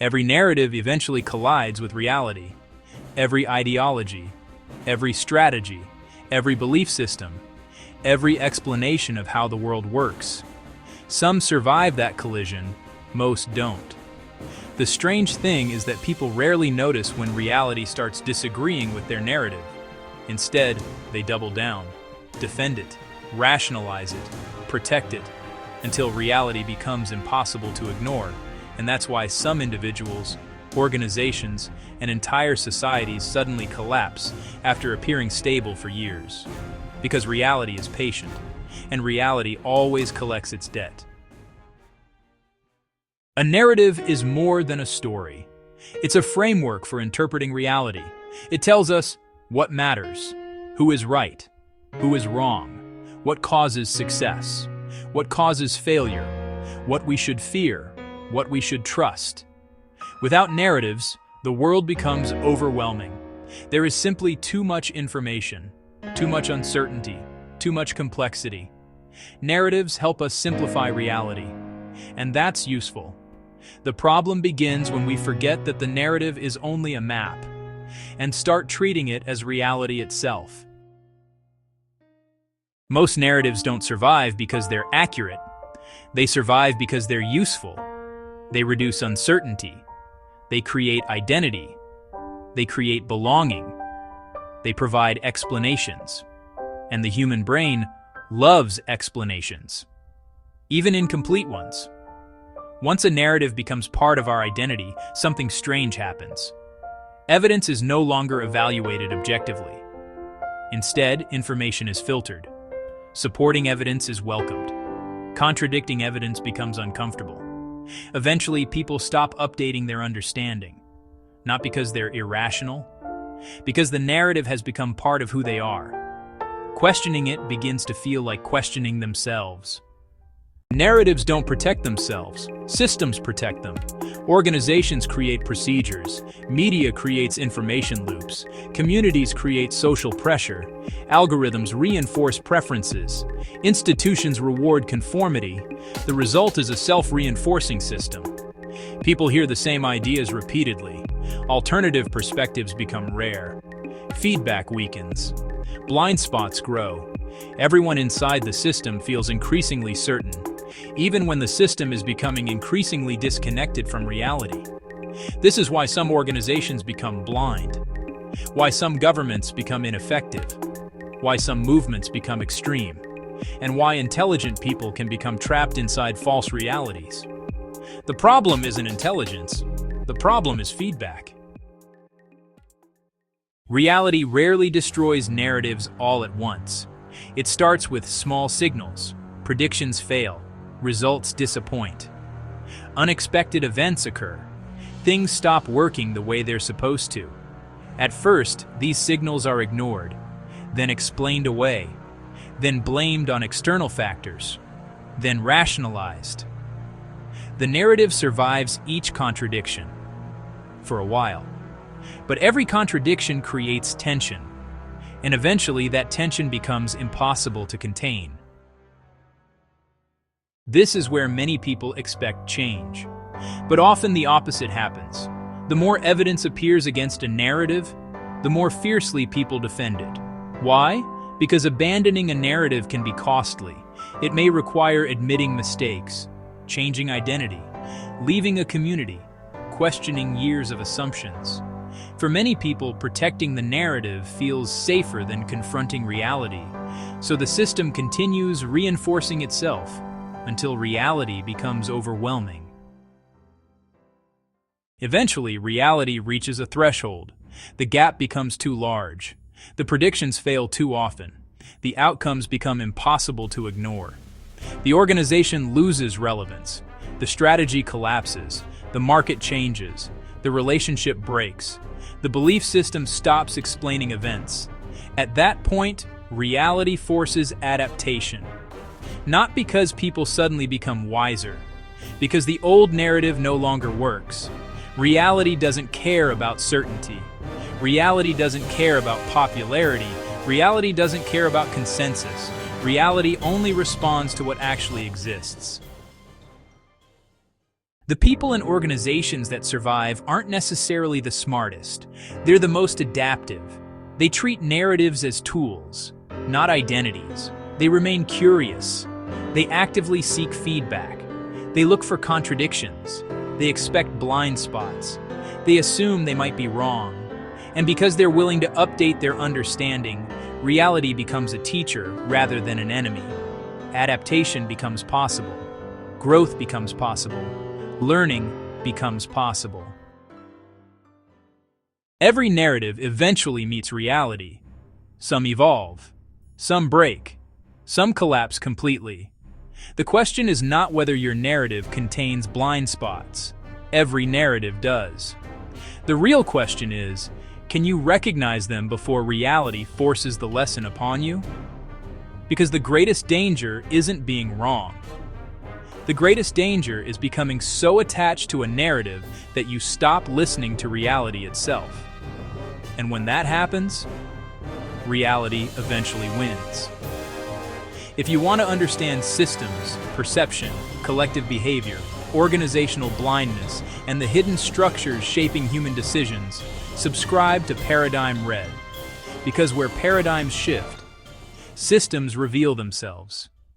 Every narrative eventually collides with reality. Every ideology, every strategy, every belief system, every explanation of how the world works. Some survive that collision, most don't. The strange thing is that people rarely notice when reality starts disagreeing with their narrative. Instead, they double down, defend it, rationalize it, protect it, until reality becomes impossible to ignore. And that's why some individuals, organizations, and entire societies suddenly collapse after appearing stable for years. Because reality is patient, and reality always collects its debt. A narrative is more than a story. It's a framework for interpreting reality. It tells us what matters, who is right, who is wrong, what causes success, what causes failure, what we should fear, what we should trust. Without narratives, the world becomes overwhelming. There is simply too much information, too much uncertainty, too much complexity. Narratives help us simplify reality, and that's useful. The problem begins when we forget that the narrative is only a map and start treating it as reality itself. Most narratives don't survive because they're accurate. They survive because they're useful. They reduce uncertainty. They create identity. They create belonging. They provide explanations. And the human brain loves explanations, even incomplete ones. Once a narrative becomes part of our identity, something strange happens. Evidence is no longer evaluated objectively. Instead, information is filtered. Supporting evidence is welcomed. Contradicting evidence becomes uncomfortable. Eventually, people stop updating their understanding, not because they're irrational, because the narrative has become part of who they are. Questioning it begins to feel like questioning themselves. Narratives don't protect themselves. Systems protect them. Organizations create procedures. Media creates information loops. Communities create social pressure. Algorithms reinforce preferences. Institutions reward conformity. The result is a self-reinforcing system. People hear the same ideas repeatedly. Alternative perspectives become rare. Feedback weakens. Blind spots grow. Everyone inside the system feels increasingly certain, even when the system is becoming increasingly disconnected from reality. This is why some organizations become blind, why some governments become ineffective, why some movements become extreme, and why intelligent people can become trapped inside false realities. The problem isn't intelligence. The problem is feedback. Reality rarely destroys narratives all at once. It starts with small signals. Predictions fail. Results disappoint. Unexpected events occur. Things stop working the way they're supposed to. At first, these signals are ignored, then explained away, then blamed on external factors, then rationalized. The narrative survives each contradiction for a while. But every contradiction creates tension, and eventually that tension becomes impossible to contain. This is where many people expect change, but often the opposite happens. The more evidence appears against a narrative, the more fiercely people defend it. Why? Because abandoning a narrative can be costly. It may require admitting mistakes, changing identity, leaving a community, questioning years of assumptions. For many people, protecting the narrative feels safer than confronting reality, so the system continues reinforcing itself until reality becomes overwhelming. Eventually, reality reaches a threshold. The gap becomes too large. The predictions fail too often. The outcomes become impossible to ignore. The organization loses relevance. The strategy collapses. The market changes. The relationship breaks. The belief system stops explaining events. At that point, reality forces adaptation. Not because people suddenly become wiser, because the old narrative no longer works. Reality doesn't care about certainty. Reality doesn't care about popularity. Reality doesn't care about consensus. Reality only responds to what actually exists. The people and organizations that survive aren't necessarily the smartest. They're the most adaptive. They treat narratives as tools, not identities. They remain curious. They actively seek feedback. They look for contradictions. They expect blind spots. They assume they might be wrong. And because they're willing to update their understanding, reality becomes a teacher rather than an enemy. Adaptation becomes possible. Growth becomes possible. Learning becomes possible. Every narrative eventually meets reality. Some evolve. Some break. Some collapse completely. The question is not whether your narrative contains blind spots. Every narrative does. The real question is, can you recognize them before reality forces the lesson upon you? Because the greatest danger isn't being wrong. The greatest danger is becoming so attached to a narrative that you stop listening to reality itself. And when that happens, reality eventually wins. If you want to understand systems, perception, collective behavior, organizational blindness, and the hidden structures shaping human decisions, subscribe to Paradigm Red. Because where paradigms shift, systems reveal themselves.